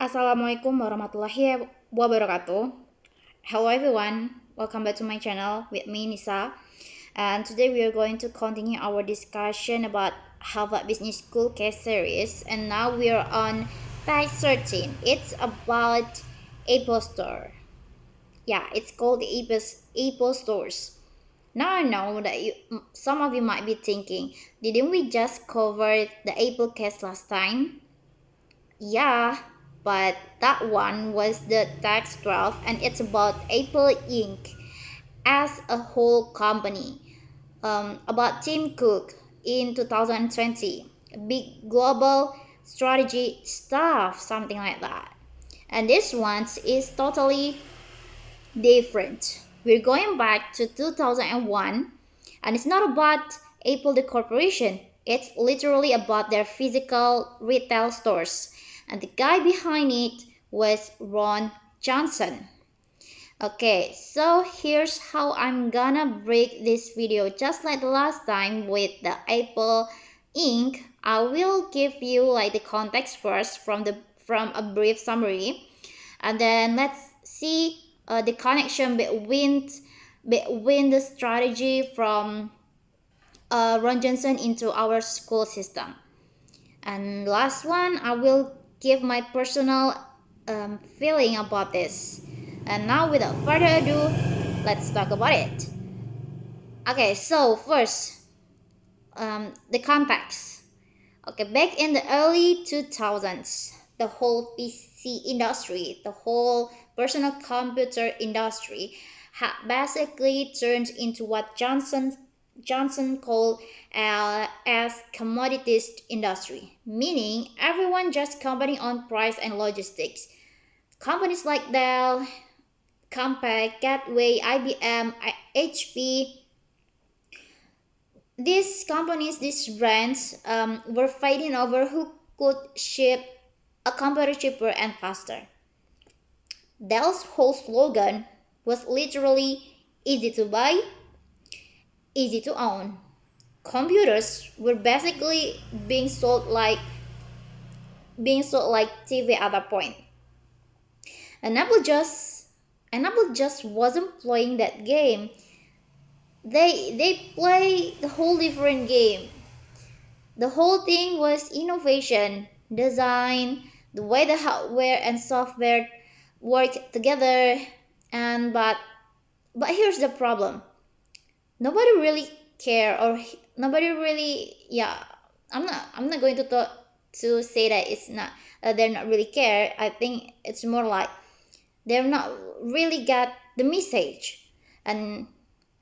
Assalamualaikum warahmatullahi wabarakatuh. Hello everyone, welcome back to my channel with me Nisa. And today we are going to continue our discussion about Harvard Business School case series. And now we are on page 13. It's about Apple Store. Yeah, it's called the Apple Stores. Now I know that some of you might be thinking, didn't we just cover the Apple case last time? Yeah, but that one was the tax 12 and it's about Apple Inc. as a whole company. About Tim Cook in 2020. Big global strategy stuff, something like that. And this one is totally different. We're going back to 2001 and it's not about Apple the corporation. It's literally about their physical retail stores. And the guy behind it was Ron Johnson. Okay, so here's how I'm gonna break this video just like the last time with the Apple Inc. I will give you like the context first from a brief summary, and then let's see the connection between the strategy from Ron Johnson into our school system. And last one, I will give my personal feeling about this. And now, without further ado, let's talk about it. Okay, so first, the context. Okay, back in the early 2000s, the whole PC industry, the whole personal computer industry had basically turned into what Johnson called as commodities industry, meaning everyone just competing on price and logistics. Companies like Dell, Compaq, Gateway, IBM, HP, these companies, these brands were fighting over who could ship a computer cheaper and faster. Dell's whole slogan was literally easy to buy, easy to own. Computers were basically being sold like TV at that point. And Apple just wasn't playing that game. They play the whole different game. The whole thing was innovation, design, the way the hardware and software work together. And but here's the problem. Nobody really care or nobody really I'm not going to say that it's not they're not really care. I think it's more like they've not really got the message. And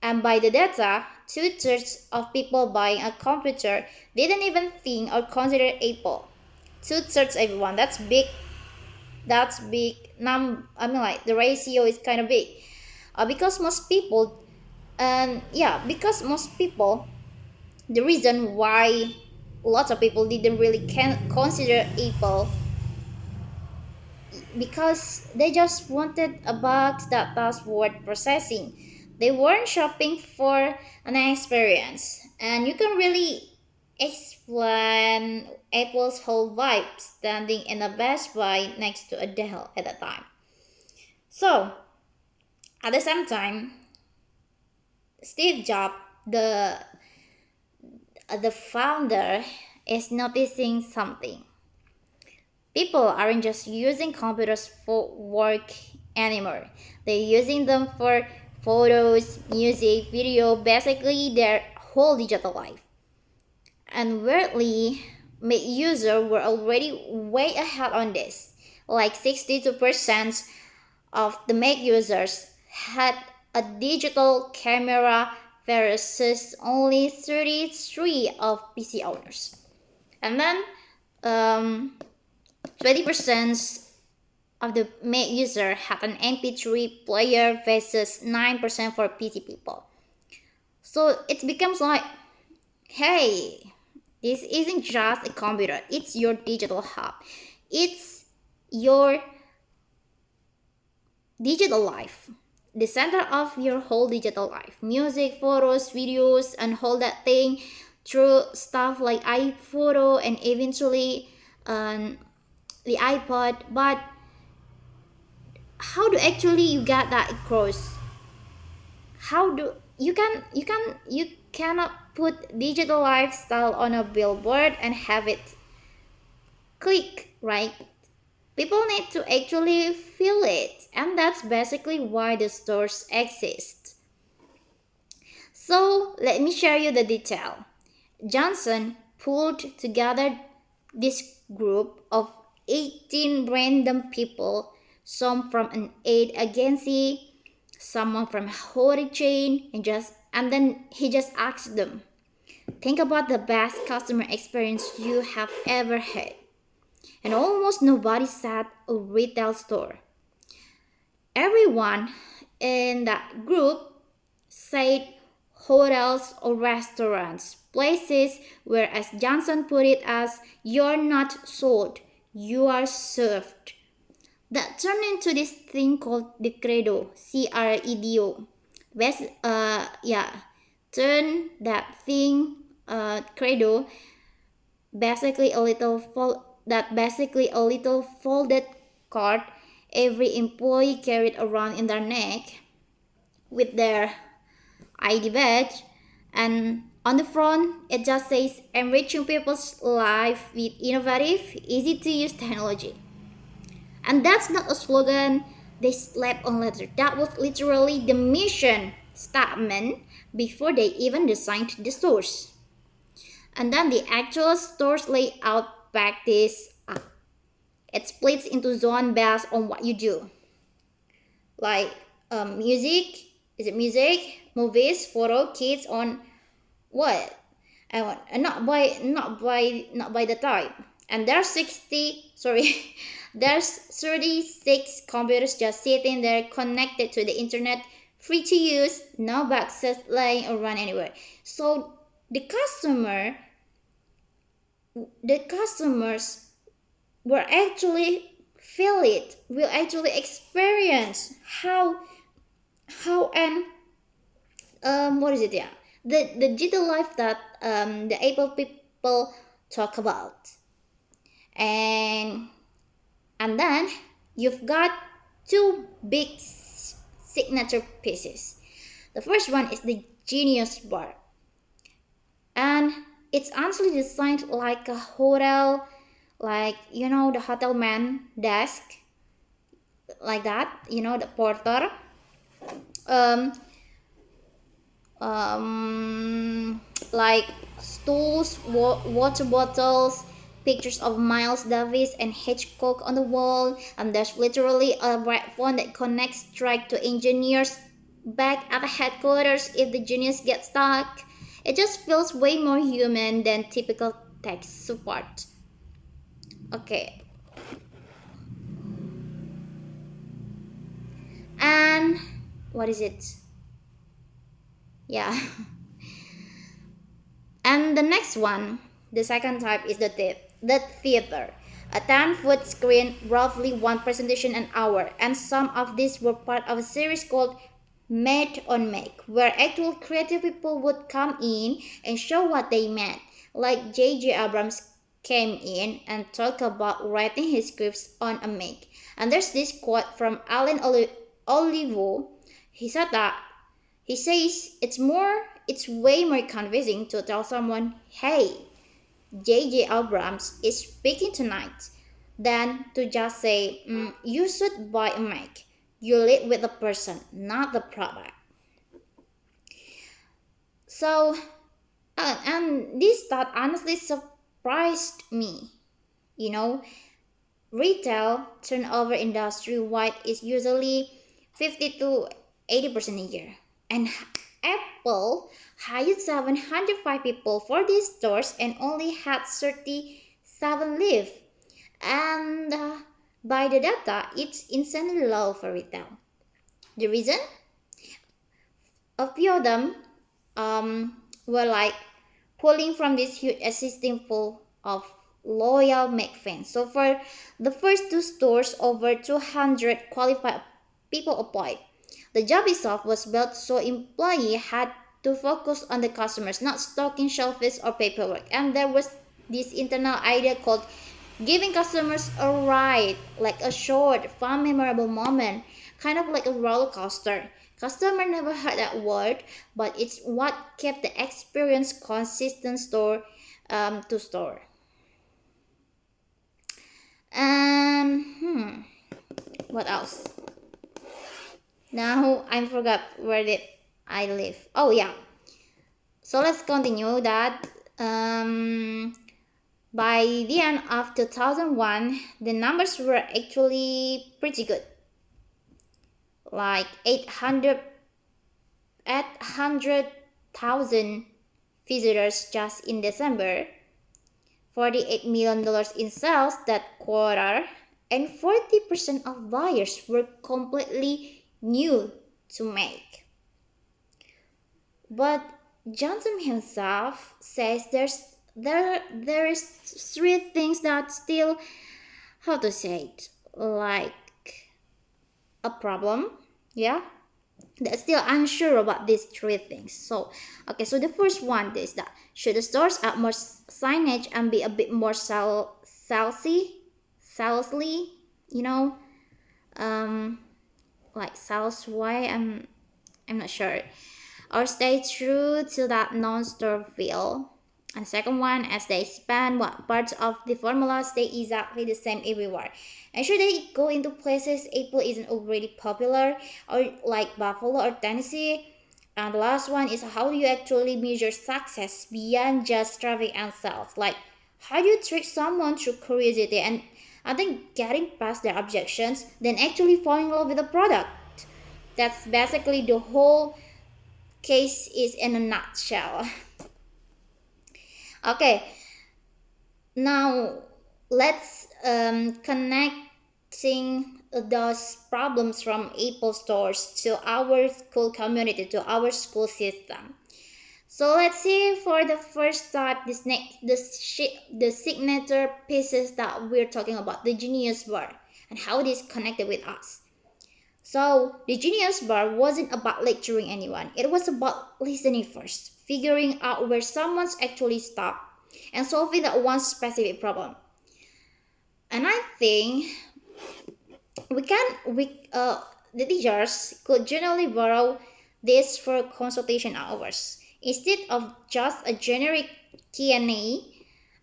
by the data, two-thirds of people buying a computer didn't even think or consider Apple. Two-thirds everyone. That's big. That's big. I mean, like the ratio is kind of big. Because most people, because most people, the reason why lots of people didn't really can consider Apple because they just wanted a box that does word processing. They weren't shopping for an experience, and you can really explain Apple's whole vibe standing in a Best Buy next to a Dell at the time. So, at the same time, Steve Jobs, the founder, is noticing something. People aren't just using computers for work anymore. They're using them for photos, music, video, basically their whole digital life. And weirdly, Mac users were already way ahead on this. Like 62% of the Mac users had a digital camera versus only 33 of PC owners. And then 20% of the Mac user had an MP3 player versus 9% for PC people. So it becomes like, hey, this isn't just a computer, it's your digital hub. It's your digital life. The center of your whole digital life. Music, photos, videos, and all that thing through stuff like iPhoto and eventually the iPod, but how do actually you get that across? How do you cannot put digital lifestyle on a billboard and have it click, right? People need to actually feel it, and that's basically why the stores exist. So let me share you the detail. Johnson pulled together this group of 18 random people, some from an aid agency, someone from a hotel chain, and then he just asked them, think about the best customer experience you have ever had. And almost nobody said a retail store. Everyone in that group said hotels or restaurants, places where, as Johnson put it, as you're not sold, you are served. That turned into this thing called the credo, CREDO. Turn that thing, credo, basically a little folded card every employee carried around in their neck with their ID badge, and on the front it just says enriching people's life with innovative, easy to use technology. And that's not a slogan they slapped on letter. That was literally the mission statement before they even designed the stores. And then the actual store's layout back this up. It splits into zone based on what you do. Like music, is it music, movies, photo, kids on what? And not by the type. And there's 60, sorry, there's 36 computers just sitting there connected to the internet, free to use, no boxes lying around anywhere. So the customers will actually feel it, will actually experience how and what is it, yeah, the digital life that the Apple people talk about. And then you've got two big signature pieces. The first one is the Genius Bar, and it's honestly designed like a hotel, like the hotel man desk, like that, the porter, um like stools, water bottles, pictures of Miles Davis and Hitchcock on the wall, and there's literally a red phone that connects straight to engineers back at the headquarters if the genius gets stuck. It just feels way more human than typical tech support. Okay, and what is it? Yeah. And the next one, the second type is the theater. A 10-foot screen, roughly one presentation an hour, and some of these were part of a series called Made on Make, where actual creative people would come in and show what they meant. Like J.J. Abrams came in and talked about writing his scripts on a Mac. And there's this quote from Alan Olivo. He said that he says it's way more convincing to tell someone, hey, J.J. Abrams is speaking tonight, than to just say, you should buy a Mac. You lead with the person, not the product. So, and this thought honestly surprised me. You know, retail turnover industry wide is usually 50 to 80% a year. And Apple hired 705 people for these stores and only had 37 leave. And by the data, it's insanely low for retail. The reason? A few of them were like pulling from this huge existing pool of loyal Mac fans. So for the first two stores, over 200 qualified people applied. The job itself was built so employee had to focus on the customers, not stocking shelves or paperwork. And there was this internal idea called giving customers a ride, like a short, fun, memorable moment, kind of like a roller coaster. Customer never heard that word, but it's what kept the experience consistent store to store. And what else? Now I forgot where did I live. Oh yeah. So let's continue that. By the end of 2001, the numbers were actually pretty good. Like 800,000 visitors just in December, $48 million in sales that quarter, and 40% of buyers were completely new to Make. But Johnson himself says there is three things that still, how to say it, like a problem, yeah, that's still unsure about these three things. So okay, so the first one is that should the stores add more signage and be a bit more salesy, you know, um like sales way, I'm not sure, or stay true to that non-store feel. And second one, as they expand, what parts of the formula stay exactly the same everywhere. And should they go into places Apple isn't already popular, or like Buffalo or Tennessee? And the last one is how do you actually measure success beyond just traffic and sales? Like, how do you trick someone through curiosity and I think getting past their objections, then actually falling in love with the product? That's basically the whole case is in a nutshell. Okay, now let's connecting those problems from Apple stores to our school community, to our school system. So let's see for the first type, the signature pieces that we're talking about, the Genius Bar, and how it is connected with us. So the Genius Bar wasn't about lecturing anyone. It was about listening first, figuring out where someone's actually stuck, and solving that one specific problem. And I think the teachers could generally borrow this for consultation hours instead of just a generic Q&A.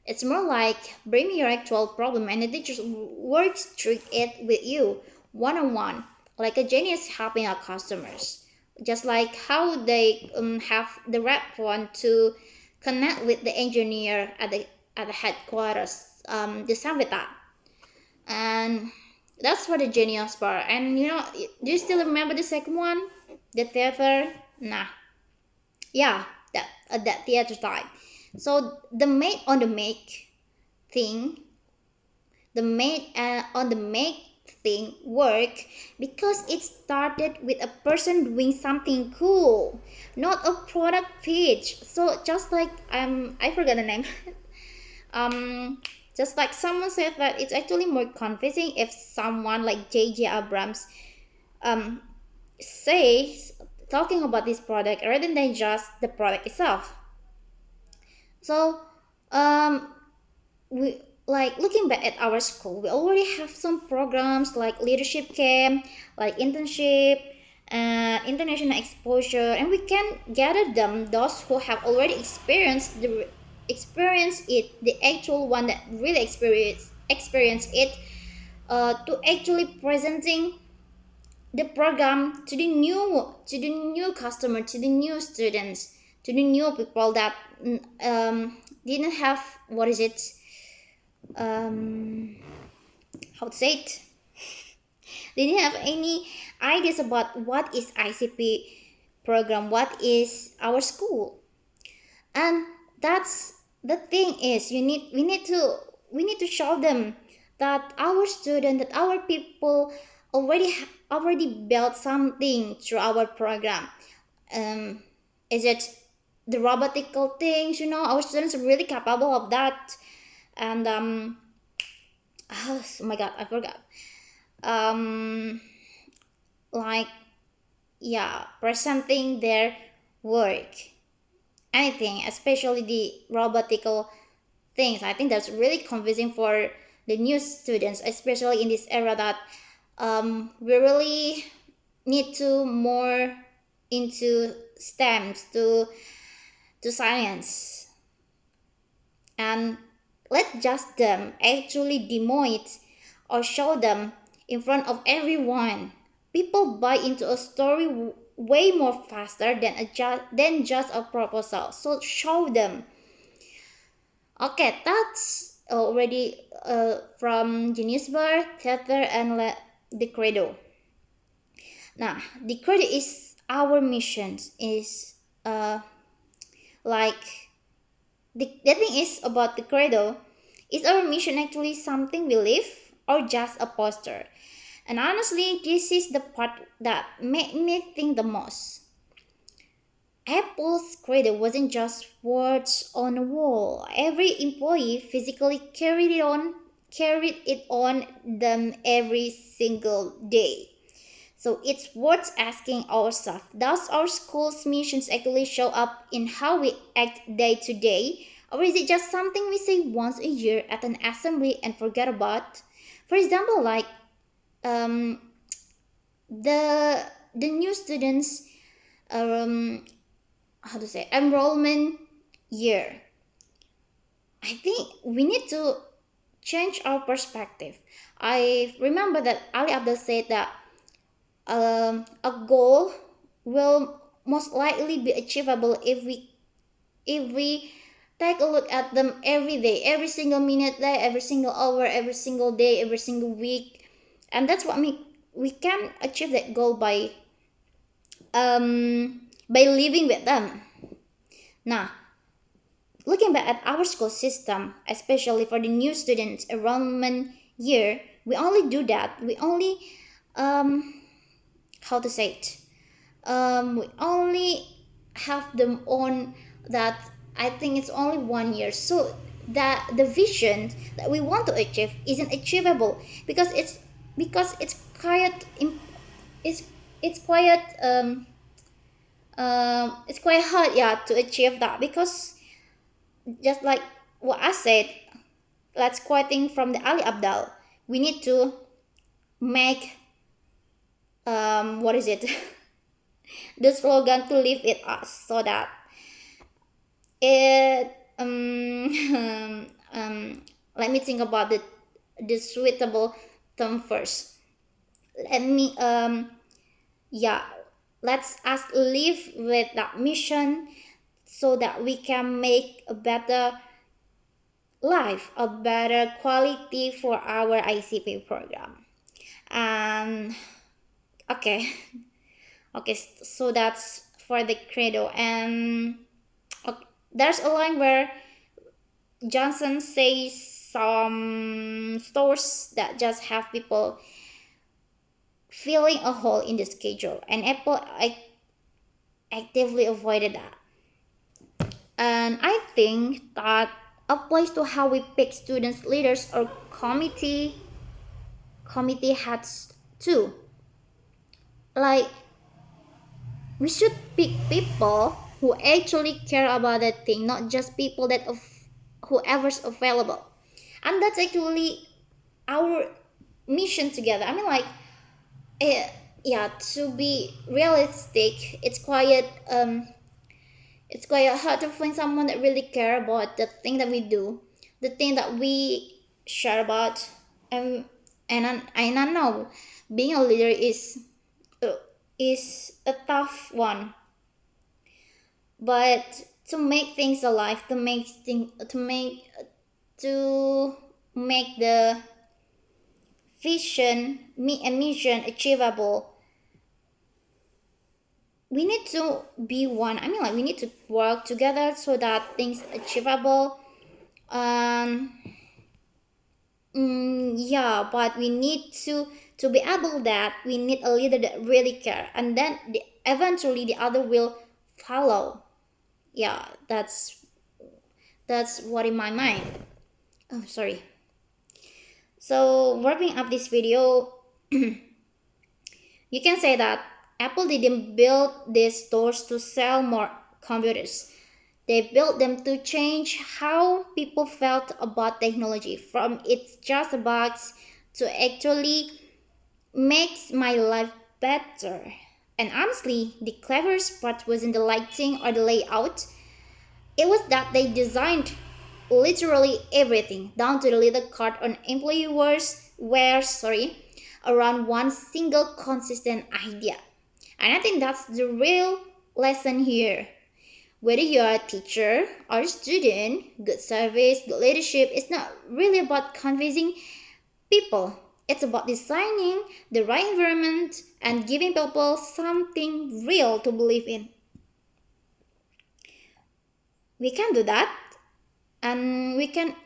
It's more like bring me your actual problem and the teacher works through it with you one on one, like a genius helping our customers. Just like how they have the rep one to connect with the engineer at the headquarters, the same with that. And that's for the genius part. And do you still remember the second one? The theater? Nah. Yeah, that theater type. So the made on the make thing, the made on the make thing work because it started with a person doing something cool, not a product pitch. So just like I forgot the name. Just like someone said that it's actually more convincing if someone like J.J. Abrams says talking about this product rather than just the product itself. So we like looking back at our school, we already have some programs like leadership camp, like internship and international exposure, and we can gather them those who have already experienced it, the actual one that really experience it, to actually presenting the program to the new customer, to the new students, to the new people that didn't have what is it, how to say it, they didn't have any ideas about what is ICP program, what is our school. And that's the thing is we need to show them that our student, that our people already built something through our program. Is it the robotical things? Our students are really capable of that. And oh my god, I forgot. Like, yeah, presenting their work, anything, especially the robotical things. I think that's really convincing for the new students, especially in this era that we really need to more into STEMs to science, and let just them actually demo it or show them in front of everyone. People buy into a story way more faster than just a proposal. So show them. Okay, that's already from Genius Bar, Theater, and the Credo. Now, the Credo is our mission. Is like the thing is about the Credo. Is our mission actually something we live or just a poster? And honestly, this is the part that made me think the most. Apple's Credo wasn't just words on a wall. Every employee physically carried it on them every single day. So it's worth asking ourselves, does our school's missions actually show up in how we act day to day? Or is it just something we say once a year at an assembly and forget about? For example, like um, the new students how to say enrollment year. I think we need to change our perspective. I remember that Ali Abdul said that a goal will most likely be achievable if we take a look at them every day, every single minute there, every single hour, every single day, every single week, and that's what we can achieve that goal by living with them. Now, looking back at our school system, especially for the new students enrollment year, we only do that. We only how to say it? We only have them on that. I think it's only 1 year. So that the vision that we want to achieve isn't achievable because it's quite it's it's quite it's quite hard, yeah, to achieve that, because just like what I said, let's quoting from the Ali Abdal, we need to make what is it the slogan to live with us, so that it let me think about the suitable term first. Let me yeah, let's us live with that mission so that we can make a better life, a better quality for our ICP program. And okay, okay, so that's for the credo. And okay, there's a line where Johnson says some stores that just have people filling a hole in the schedule, and Apple actively avoided that. And I think that applies to how we pick students, leaders, or committee heads too. Like, we should pick people who actually care about that thing, not just people that of whoever's available. And that's actually our mission together. I mean, like, eh, yeah, to be realistic, it's quite hard to find someone that really care about the thing that we do, the thing that we share about. And I know being a leader is a tough one, but to make things alive, to make the vision and mission achievable, we need to be one. I mean, like, we need to work together so that things achievable. um yeah, but we need to be able that we need a leader that really care, and then eventually the other will follow. Yeah, that's what in my mind. Oh, sorry. So wrapping up this video, you can say that Apple didn't build these stores to sell more computers. They built them to change how people felt about technology, from it's just a box to actually makes my life better. And honestly, the cleverest part wasn't the lighting or the layout, it was that they designed literally everything, down to the little card on employee wears around one single consistent idea. And I think that's the real lesson here. Whether you're a teacher or a student, good service, good leadership is not really about convincing people. It's about designing the right environment and giving people something real to believe in. We can do that, and we can,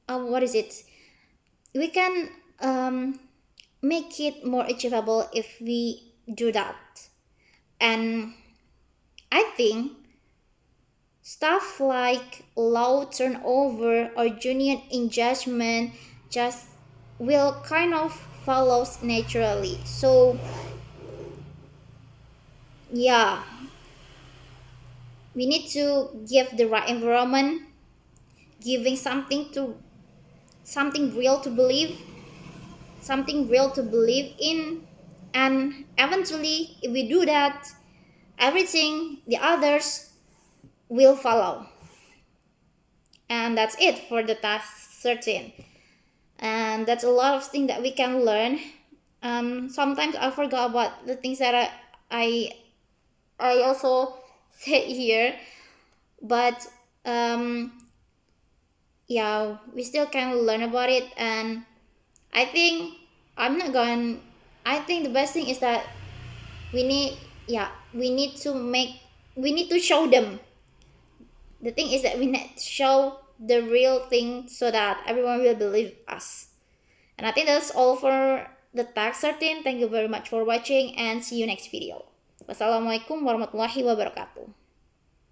what is it? We can make it more achievable if we do that. And I think stuff like low turnover or junior engagement just will kind of follows naturally. So yeah, we need to give the right environment, giving something real to believe, something real to believe in, and eventually if we do that, everything the others will follow. And that's it for the task 13. And that's a lot of things that we can learn. Sometimes I forgot about the things that I I also said here, but um, yeah, we still can learn about it. And I think I'm not going. I think the best thing is that we need, yeah, we need to show them. The thing is that we need to show the real thing so that everyone will believe us. And I think that's all for the task 13. Thank you very much for watching and see you next video. Wassalamualaikum warahmatullahi wabarakatuh.